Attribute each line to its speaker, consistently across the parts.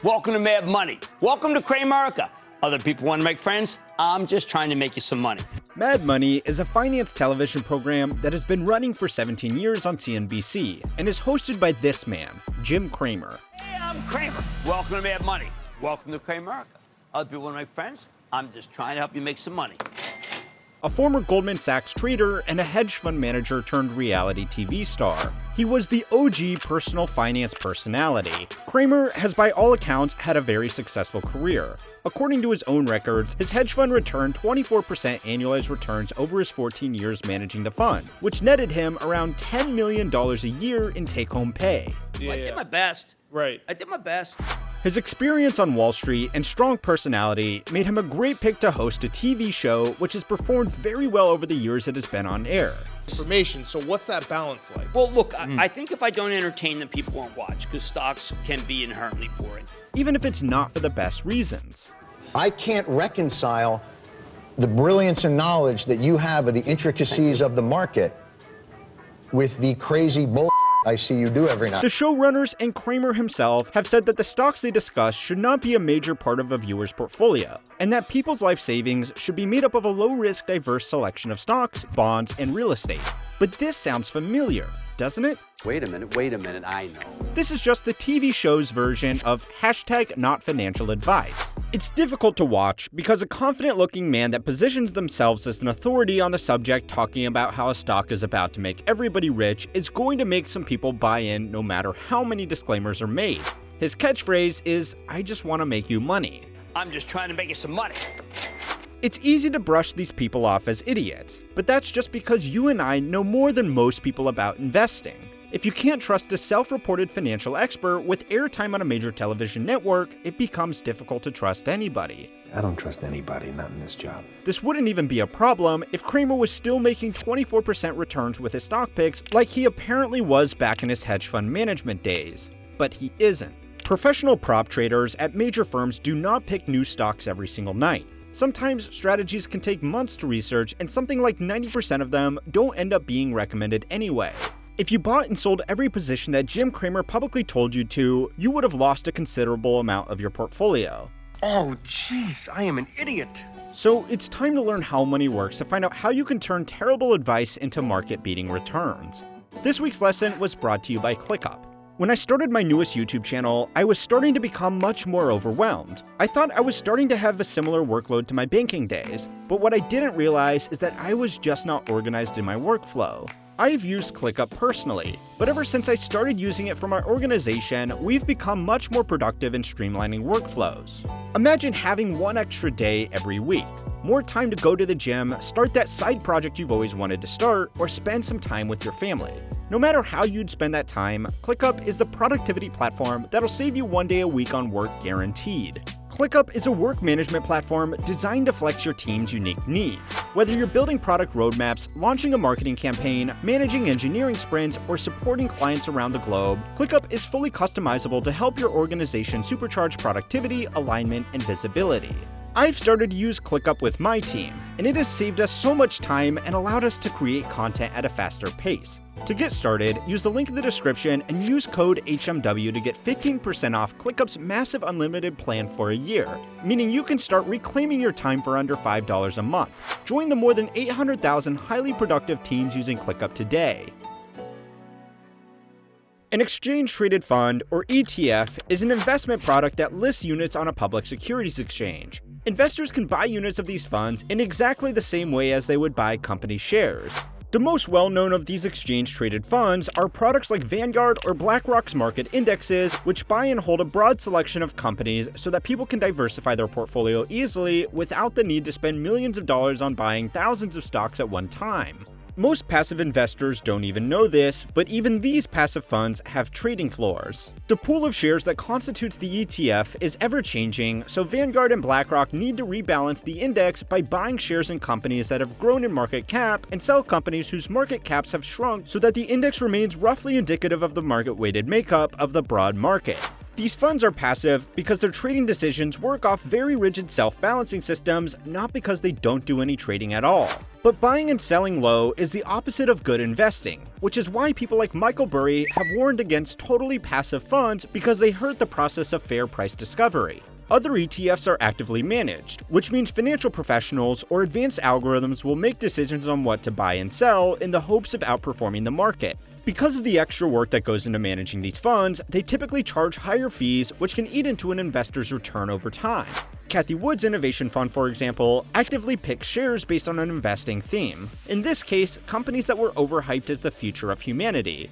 Speaker 1: Welcome to Mad Money. Welcome to Cramerica. Other people want to make friends. I'm just trying to make you some money.
Speaker 2: Mad Money is a finance television program that has been running for 17 years on CNBC and is hosted by this man, Jim Cramer.
Speaker 1: Hey, I'm Cramer. Welcome to Mad Money. Welcome to Cramerica. Other people want to make friends. I'm just trying to help you make some money.
Speaker 2: A former Goldman Sachs trader and a hedge fund manager turned reality TV star, he was the OG personal finance personality. Cramer has by all accounts had a very successful career. According to his own records, his hedge fund returned 24% annualized returns over his 14 years managing the fund, which netted him around $10 million a year in take-home pay.
Speaker 1: Well, I did my best.
Speaker 3: Right.
Speaker 1: I did my best.
Speaker 2: His experience on Wall Street and strong personality made him a great pick to host a TV show which has performed very well over the years it has been on air.
Speaker 3: Information, so what's that balance like?
Speaker 1: Well, look, I think if I don't entertain them, people won't watch, because stocks can be inherently boring.
Speaker 2: Even if it's not for the best reasons.
Speaker 4: I can't reconcile the brilliance and knowledge that you have of the intricacies of the market with the crazy bull I see you do every night.
Speaker 2: The showrunners and Cramer himself have said that the stocks they discuss should not be a major part of a viewer's portfolio, and that people's life savings should be made up of a low-risk, diverse selection of stocks, bonds, and real estate. But this sounds familiar, doesn't it?
Speaker 5: Wait a minute, I know.
Speaker 2: This is just the TV show's version of #NotFinancialAdvice. It's difficult to watch because a confident-looking man that positions themselves as an authority on the subject talking about how a stock is about to make everybody rich is going to make some people buy in no matter how many disclaimers are made. His catchphrase is, "I just want to make you money."
Speaker 1: I'm just trying to make you some money.
Speaker 2: It's easy to brush these people off as idiots, but that's just because you and I know more than most people about investing. If you can't trust a self-reported financial expert with airtime on a major television network, it becomes difficult to trust anybody.
Speaker 6: I don't trust anybody, not in this job.
Speaker 2: This wouldn't even be a problem if Cramer was still making 24% returns with his stock picks like he apparently was back in his hedge fund management days. But he isn't. Professional prop traders at major firms do not pick new stocks every single night. Sometimes strategies can take months to research, and something like 90% of them don't end up being recommended anyway. If you bought and sold every position that Jim Cramer publicly told you to, you would have lost a considerable amount of your portfolio.
Speaker 6: Oh, jeez, I am an idiot.
Speaker 2: So it's time to learn how money works to find out how you can turn terrible advice into market-beating returns. This week's lesson was brought to you by ClickUp. When I started my newest YouTube channel, I was starting to become much more overwhelmed. I thought I was starting to have a similar workload to my banking days, but what I didn't realize is that I was just not organized in my workflow. I've used ClickUp personally, but ever since I started using it for my organization, we've become much more productive in streamlining workflows. Imagine having one extra day every week, more time to go to the gym, start that side project you've always wanted to start, or spend some time with your family. No matter how you'd spend that time, ClickUp is the productivity platform that'll save you one day a week on work guaranteed. ClickUp is a work management platform designed to flex your team's unique needs. Whether you're building product roadmaps, launching a marketing campaign, managing engineering sprints, or supporting clients around the globe, ClickUp is fully customizable to help your organization supercharge productivity, alignment, and visibility. I've started to use ClickUp with my team, and it has saved us so much time and allowed us to create content at a faster pace. To get started, use the link in the description and use code HMW to get 15% off ClickUp's massive unlimited plan for a year, meaning you can start reclaiming your time for under $5 a month. Join the more than 800,000 highly productive teams using ClickUp today. An exchange-traded fund, or ETF, is an investment product that lists units on a public securities exchange. Investors can buy units of these funds in exactly the same way as they would buy company shares. The most well-known of these exchange-traded funds are products like Vanguard or BlackRock's market indexes, which buy and hold a broad selection of companies so that people can diversify their portfolio easily without the need to spend millions of dollars on buying thousands of stocks at one time. Most passive investors don't even know this, but even these passive funds have trading floors. The pool of shares that constitutes the ETF is ever-changing, so Vanguard and BlackRock need to rebalance the index by buying shares in companies that have grown in market cap and sell companies whose market caps have shrunk so that the index remains roughly indicative of the market-weighted makeup of the broad market. These funds are passive because their trading decisions work off very rigid self-balancing systems, not because they don't do any trading at all. But buying and selling low is the opposite of good investing, which is why people like Michael Burry have warned against totally passive funds because they hurt the process of fair price discovery. Other ETFs are actively managed, which means financial professionals or advanced algorithms will make decisions on what to buy and sell in the hopes of outperforming the market. Because of the extra work that goes into managing these funds, they typically charge higher fees, which can eat into an investor's return over time. Cathie Wood's Innovation Fund, for example, actively picks shares based on an investing theme. In this case, companies that were overhyped as the future of humanity.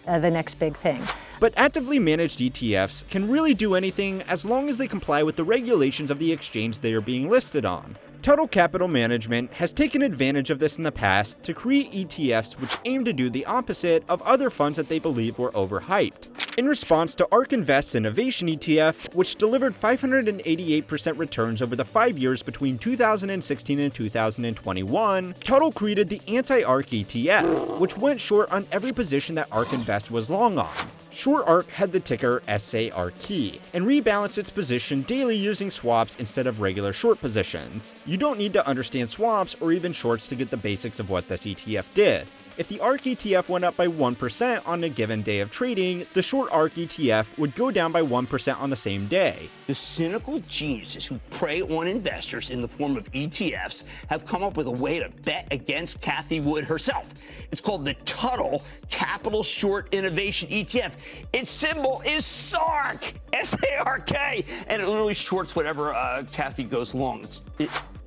Speaker 7: The next big thing.
Speaker 2: But actively managed ETFs can really do anything as long as they comply with the regulations of the exchange they are being listed on. Total Capital Management has taken advantage of this in the past to create ETFs which aim to do the opposite of other funds that they believe were overhyped. In response to ARK Invest's Innovation ETF, which delivered 588% returns over the 5 years between 2016 and 2021, Total created the Anti-ARK ETF, which went short on every position that ARK Invest was long on. Short ARK had the ticker SARK and rebalanced its position daily using swaps instead of regular short positions. You don't need to understand swaps or even shorts to get the basics of what this ETF did. If the ARK ETF went up by 1% on a given day of trading, the short ARK ETF would go down by 1% on the same day.
Speaker 1: The cynical geniuses who prey on investors in the form of ETFs have come up with a way to bet against Cathie Wood herself. It's called the Total Capital Short Innovation ETF. Its symbol is SARK, S-A-R-K, and it literally shorts whatever Cathie goes long.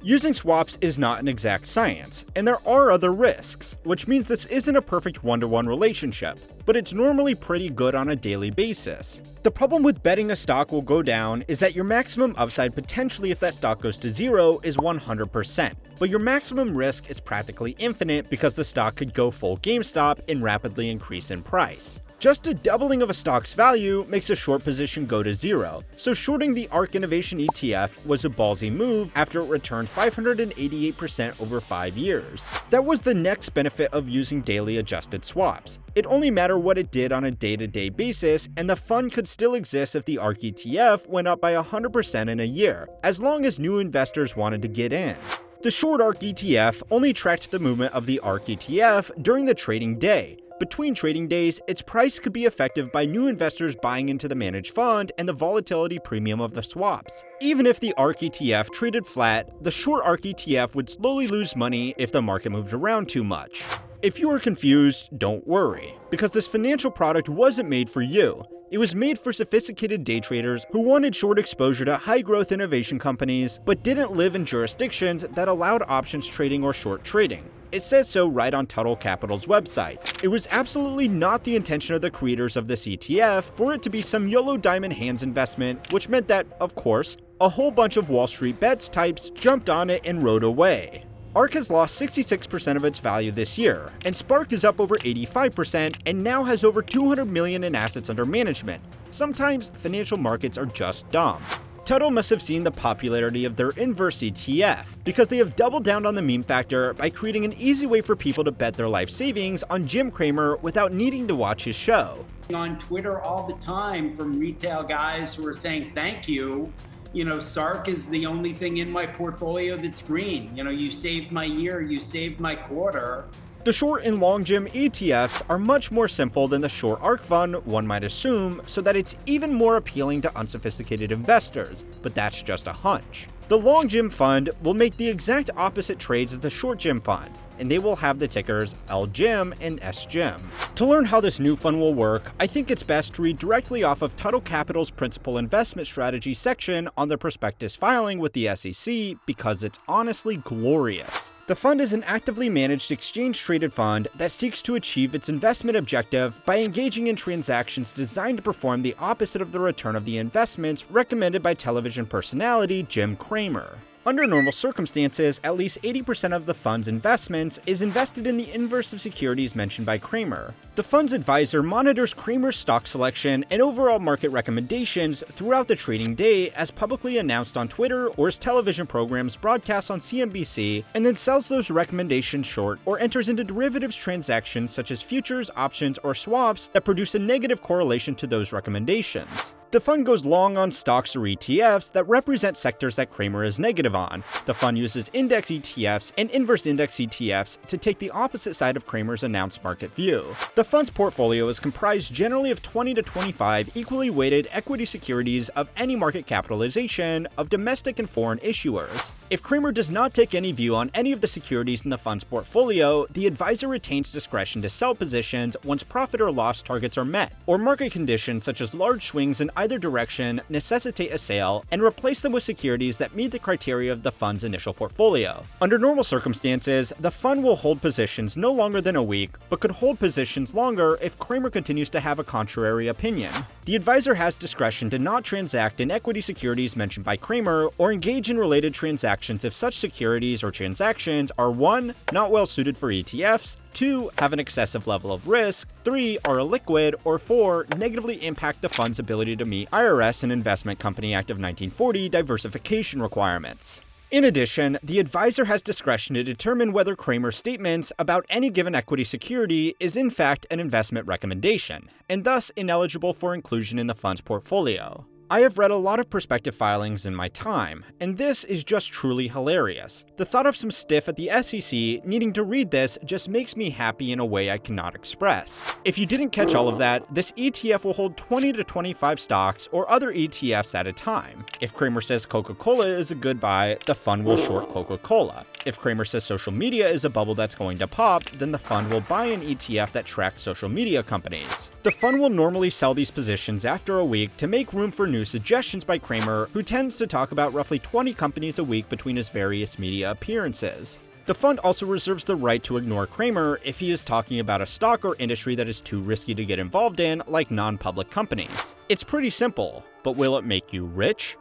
Speaker 2: Using swaps is not an exact science, and there are other risks, which means this isn't a perfect one-to-one relationship, but it's normally pretty good on a daily basis. The problem with betting a stock will go down is that your maximum upside potentially if that stock goes to zero is 100%, but your maximum risk is practically infinite because the stock could go full GameStop and rapidly increase in price. Just a doubling of a stock's value makes a short position go to zero, so shorting the ARK Innovation ETF was a ballsy move after it returned 588% over 5 years. That was the next benefit of using daily adjusted swaps. It only mattered what it did on a day-to-day basis, and the fund could still exist if the ARK ETF went up by 100% in a year, as long as new investors wanted to get in. The short ARK ETF only tracked the movement of the ARK ETF during the trading day. Between trading days, its price could be affected by new investors buying into the managed fund and the volatility premium of the swaps. Even if the ARK ETF traded flat, the short ARK ETF would slowly lose money if the market moved around too much. If you are confused, don't worry, because this financial product wasn't made for you. It was made for sophisticated day traders who wanted short exposure to high-growth innovation companies, but didn't live in jurisdictions that allowed options trading or short trading. It says so right on Total Capital's website. It was absolutely not the intention of the creators of this ETF for it to be some YOLO diamond hands investment, which meant that, of course, a whole bunch of Wall Street bets types jumped on it and rode away. ARK has lost 66% of its value this year, and Spark is up over 85% and now has over $200 million in assets under management. Sometimes financial markets are just dumb. Total must have seen the popularity of their inverse ETF because they have doubled down on the meme factor by creating an easy way for people to bet their life savings on Jim Cramer without needing to watch his show.
Speaker 8: On Twitter all the time from retail guys who are saying thank you. You know, SARK is the only thing in my portfolio that's green. You know, you saved my year, you saved my quarter.
Speaker 2: The short and long Jim ETFs are much more simple than the short ARK fund, one might assume, so that it's even more appealing to unsophisticated investors, but that's just a hunch. The long Jim fund will make the exact opposite trades as the short Jim fund, and they will have the tickers LGIM and SGIM. To learn how this new fund will work, I think it's best to read directly off of Total Capital's Principal Investment Strategy section on the prospectus filing with the SEC because it's honestly glorious. The fund is an actively managed exchange-traded fund that seeks to achieve its investment objective by engaging in transactions designed to perform the opposite of the return of the investments recommended by television personality Jim Cramer. Under normal circumstances, at least 80% of the fund's investments is invested in the inverse of securities mentioned by Cramer. The fund's advisor monitors Cramer's stock selection and overall market recommendations throughout the trading day as publicly announced on Twitter or as television programs broadcast on CNBC, and then sells those recommendations short or enters into derivatives transactions such as futures, options, or swaps that produce a negative correlation to those recommendations. The fund goes long on stocks or ETFs that represent sectors that Cramer is negative on. The fund uses index ETFs and inverse index ETFs to take the opposite side of Cramer's announced market view. The fund's portfolio is comprised generally of 20 to 25 equally weighted equity securities of any market capitalization of domestic and foreign issuers. If Cramer does not take any view on any of the securities in the fund's portfolio, the advisor retains discretion to sell positions once profit or loss targets are met, or market conditions such as large swings in either direction necessitate a sale, and replace them with securities that meet the criteria of the fund's initial portfolio. Under normal circumstances, the fund will hold positions no longer than a week, but could hold positions longer if Cramer continues to have a contrary opinion. The advisor has discretion to not transact in equity securities mentioned by Cramer or engage in related transactions if such securities or transactions are 1. Not well suited for ETFs, 2. Have an excessive level of risk, 3. Are illiquid, or 4. Negatively impact the fund's ability to meet IRS and Investment Company Act of 1940 diversification requirements. In addition, the advisor has discretion to determine whether Cramer's statements about any given equity security is in fact an investment recommendation, and thus ineligible for inclusion in the fund's portfolio. I have read a lot of prospective filings in my time, and this is just truly hilarious. The thought of some stiff at the SEC needing to read this just makes me happy in a way I cannot express. If you didn't catch all of that, this ETF will hold 20 to 25 stocks or other ETFs at a time. If Cramer says Coca-Cola is a good buy, the fund will short Coca-Cola. If Cramer says social media is a bubble that's going to pop, then the fund will buy an ETF that tracks social media companies. The fund will normally sell these positions after a week to make room for new suggestions by Cramer, who tends to talk about roughly 20 companies a week between his various media appearances. The fund also reserves the right to ignore Cramer if he is talking about a stock or industry that is too risky to get involved in, like non-public companies. It's pretty simple, but will it make you rich?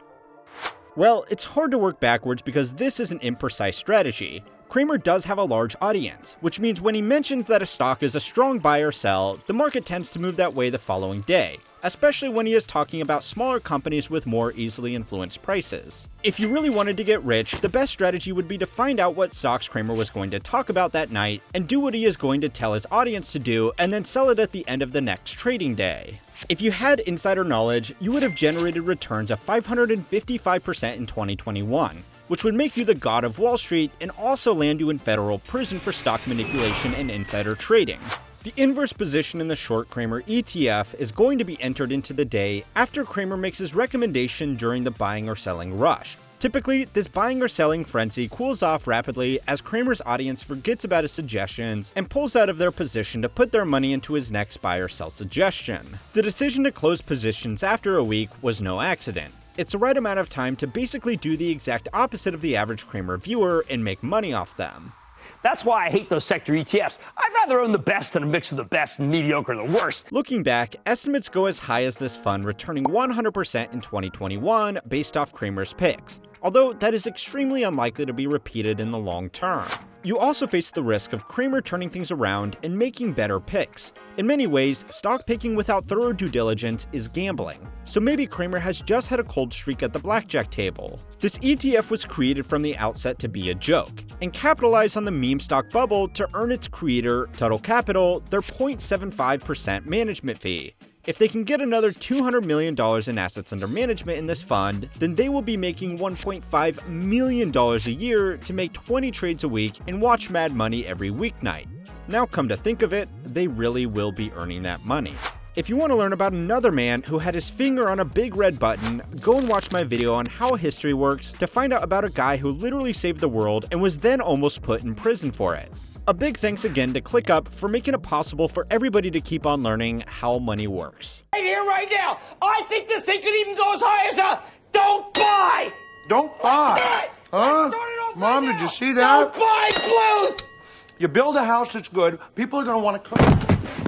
Speaker 2: Well, it's hard to work backwards because this is an imprecise strategy. Cramer does have a large audience, which means when he mentions that a stock is a strong buy or sell, the market tends to move that way the following day, especially when he is talking about smaller companies with more easily influenced prices. If you really wanted to get rich, the best strategy would be to find out what stocks Cramer was going to talk about that night and do what he is going to tell his audience to do and then sell it at the end of the next trading day. If you had insider knowledge, you would have generated returns of 555% in 2021. Which would make you the god of Wall Street and also land you in federal prison for stock manipulation and insider trading. The inverse position in the short Cramer ETF is going to be entered into the day after Cramer makes his recommendation during the buying or selling rush. Typically, this buying or selling frenzy cools off rapidly as Cramer's audience forgets about his suggestions and pulls out of their position to put their money into his next buy or sell suggestion. The decision to close positions after a week was no accident. It's the right amount of time to basically do the exact opposite of the average Cramer viewer and make money off them.
Speaker 1: That's why I hate those sector ETFs. I'd rather own the best than a mix of the best and mediocre the worst.
Speaker 2: Looking back, estimates go as high as this fund returning 100% in 2021 based off Cramer's picks, although that is extremely unlikely to be repeated in the long term. You also face the risk of Cramer turning things around and making better picks. In many ways, stock picking without thorough due diligence is gambling, so maybe Cramer has just had a cold streak at the blackjack table. This ETF was created from the outset to be a joke, and capitalize on the meme stock bubble to earn its creator, Total Capital, their 0.75% management fee. If they can get another $200 million in assets under management in this fund, then they will be making $1.5 million a year to make 20 trades a week and watch Mad Money every weeknight. Now come to think of it, they really will be earning that money. If you want to learn about another man who had his finger on a big red button, go and watch my video on how history works to find out about a guy who literally saved the world and was then almost put in prison for it. A big thanks again to ClickUp for making it possible for everybody to keep on learning how money works.
Speaker 9: Right here, right now, I think this thing could even go as high as a don't buy!
Speaker 6: Don't buy! Huh? Mom, did you see that?
Speaker 9: Don't buy blues!
Speaker 6: You build a house that's good, people are going to want to come.